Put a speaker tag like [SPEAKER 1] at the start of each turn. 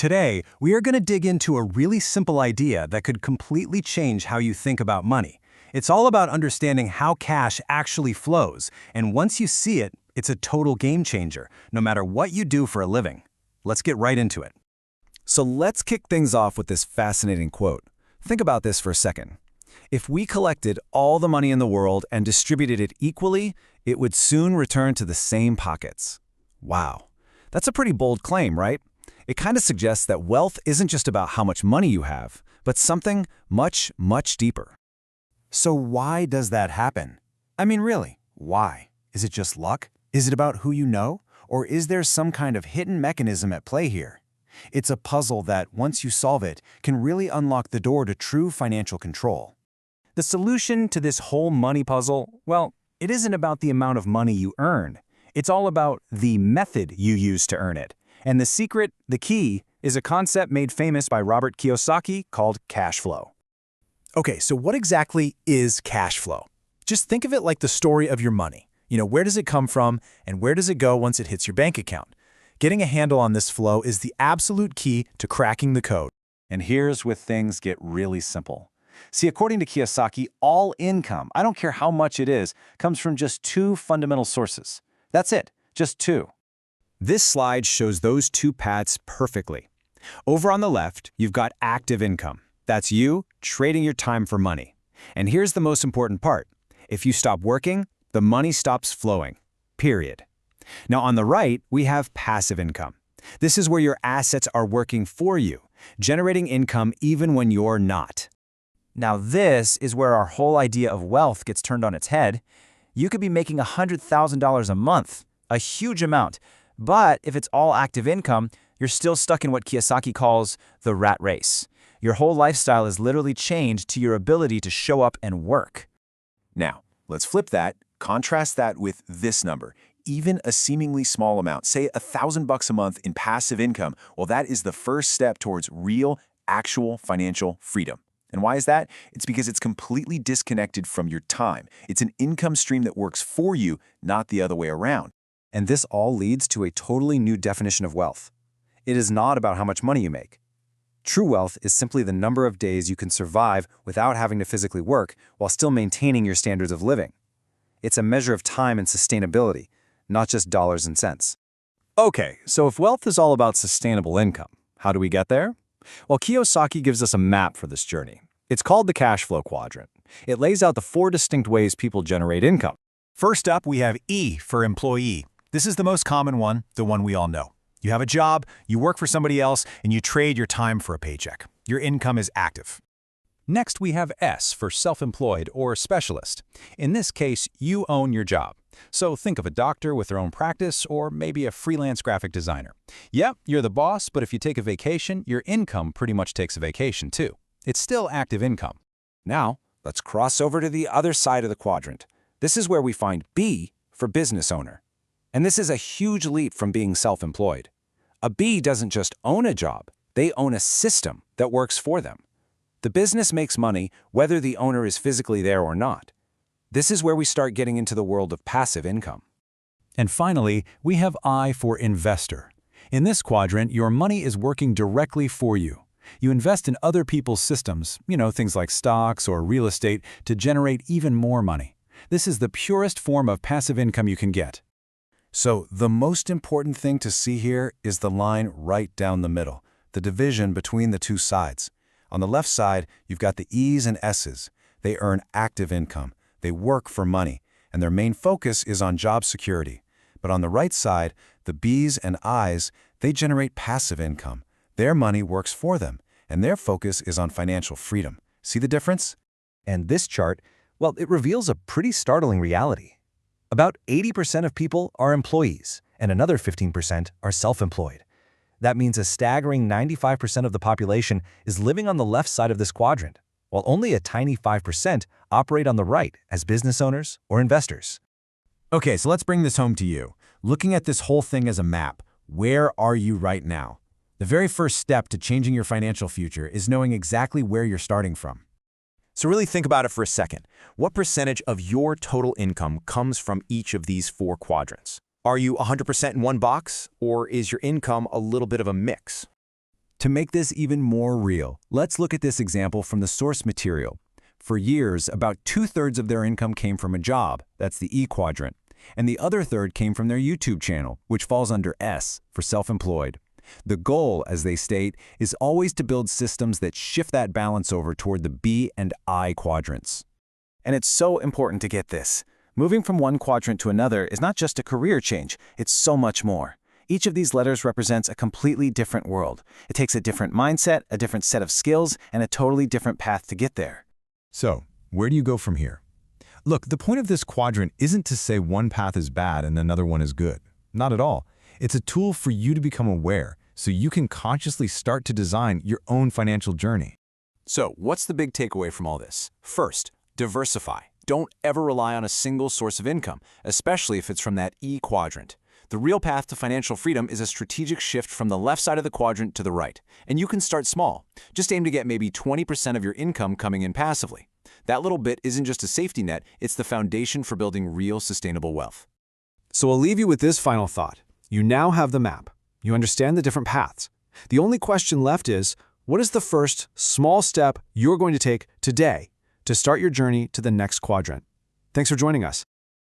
[SPEAKER 1] Today, we are going to dig into a really simple idea that could completely change how you think about money. It's all about understanding how cash actually flows, and once you see it, it's a total game changer, no matter what you do for a living. Let's get right into it.
[SPEAKER 2] So let's kick things off with this fascinating quote. Think about this for a second. If we collected all the money in the world and distributed it equally, it would soon return to the same pockets. Wow. That's a pretty bold claim, right? It kind of suggests that wealth isn't just about how much money you have, but something much, much deeper.
[SPEAKER 1] So why does that happen? I mean, really, why? Is it just luck? Is it about who you know? Or is there some kind of hidden mechanism at play here? It's a puzzle that, once you solve it, can really unlock the door to true financial control. The solution to this whole money puzzle, well, it isn't about the amount of money you earn. It's all about the method you use to earn it. And the secret, the key, is a concept made famous by Robert Kiyosaki called cash flow. Okay, so what exactly is cash flow? Just think of it like the story of your money. Where does it come from and where does it go once it hits your bank account? Getting a handle on this flow is the absolute key to cracking the code. And here's where things get really simple. See, according to Kiyosaki, all income, I don't care how much it is, comes from just two fundamental sources. That's it, just two.
[SPEAKER 2] This slide shows those two paths perfectly. Over on the left, you've got active income. That's you trading your time for money. And here's the most important part. If you stop working, the money stops flowing, period. Now on the right, we have passive income. This is where your assets are working for you, generating income even when you're not.
[SPEAKER 3] Now this is where our whole idea of wealth gets turned on its head. You could be making $100,000 a month, a huge amount. But if it's all active income, you're still stuck in what Kiyosaki calls the rat race. Your whole lifestyle is literally chained to your ability to show up and work.
[SPEAKER 4] Now, let's flip that, contrast that with this number. Even a seemingly small amount, say $1,000 a month in passive income, well, that is the first step towards real, actual financial freedom. And why is that? It's because it's completely disconnected from your time. It's an income stream that works for you, not the other way around.
[SPEAKER 1] And this all leads to a totally new definition of wealth. It is not about how much money you make. True wealth is simply the number of days you can survive without having to physically work while still maintaining your standards of living. It's a measure of time and sustainability, not just dollars and cents. Okay, so if wealth is all about sustainable income, how do we get there? Well, Kiyosaki gives us a map for this journey. It's called the cash flow quadrant. It lays out the 4 distinct ways people generate income. First up, we have E for employee. This is the most common one, the one we all know. You have a job, you work for somebody else, and you trade your time for a paycheck. Your income is active. Next, we have S for self-employed or specialist. In this case, you own your job. So think of a doctor with their own practice or maybe a freelance graphic designer. Yep, you're the boss, but if you take a vacation, your income pretty much takes a vacation too. It's still active income.
[SPEAKER 2] Now, let's cross over to the other side of the quadrant. This is where we find B for business owner. And this is a huge leap from being self-employed. A B doesn't just own a job, they own a system that works for them. The business makes money whether the owner is physically there or not. This is where we start getting into the world of passive income.
[SPEAKER 1] And finally, we have I for investor. In this quadrant, your money is working directly for you. You invest in other people's systems, things like stocks or real estate, to generate even more money. This is the purest form of passive income you can get. So the most important thing to see here is the line right down the middle, the division between the two sides. On the left side, you've got the E's and S's. They earn active income. They work for money, and their main focus is on job security. But on the right side, the B's and I's, they generate passive income. Their money works for them, and their focus is on financial freedom. See the difference? And this chart, well, it reveals a pretty startling reality. About 80% of people are employees, and another 15% are self-employed. That means a staggering 95% of the population is living on the left side of this quadrant, while only a tiny 5% operate on the right as business owners or investors. Okay, so let's bring this home to you. Looking at this whole thing as a map, where are you right now? The very first step to changing your financial future is knowing exactly where you're starting from. So really think about it for a second. What percentage of your total income comes from each of these 4 quadrants? Are you 100% in one box, or is your income a little bit of a mix?
[SPEAKER 2] To make this even more real, let's look at this example from the source material. For years, about 2/3 of their income came from a job, that's the E quadrant, and the other third came from their YouTube channel, which falls under S, for self-employed. The goal, as they state, is always to build systems that shift that balance over toward the B and I quadrants.
[SPEAKER 5] And it's so important to get this. Moving from one quadrant to another is not just a career change, it's so much more. Each of these letters represents a completely different world. It takes a different mindset, a different set of skills, and a totally different path to get there.
[SPEAKER 1] So, where do you go from here? Look, the point of this quadrant isn't to say one path is bad and another one is good. Not at all. It's a tool for you to become aware so you can consciously start to design your own financial journey.
[SPEAKER 6] So, what's the big takeaway from all this? First, diversify. Don't ever rely on a single source of income, especially if it's from that E quadrant. The real path to financial freedom is a strategic shift from the left side of the quadrant to the right. And you can start small. Just aim to get maybe 20% of your income coming in passively. That little bit isn't just a safety net, it's the foundation for building real sustainable wealth.
[SPEAKER 7] So I'll leave you with this final thought. You now have the map. You understand the different paths. The only question left is, what is the first small step you're going to take today to start your journey to the next quadrant? Thanks for joining us.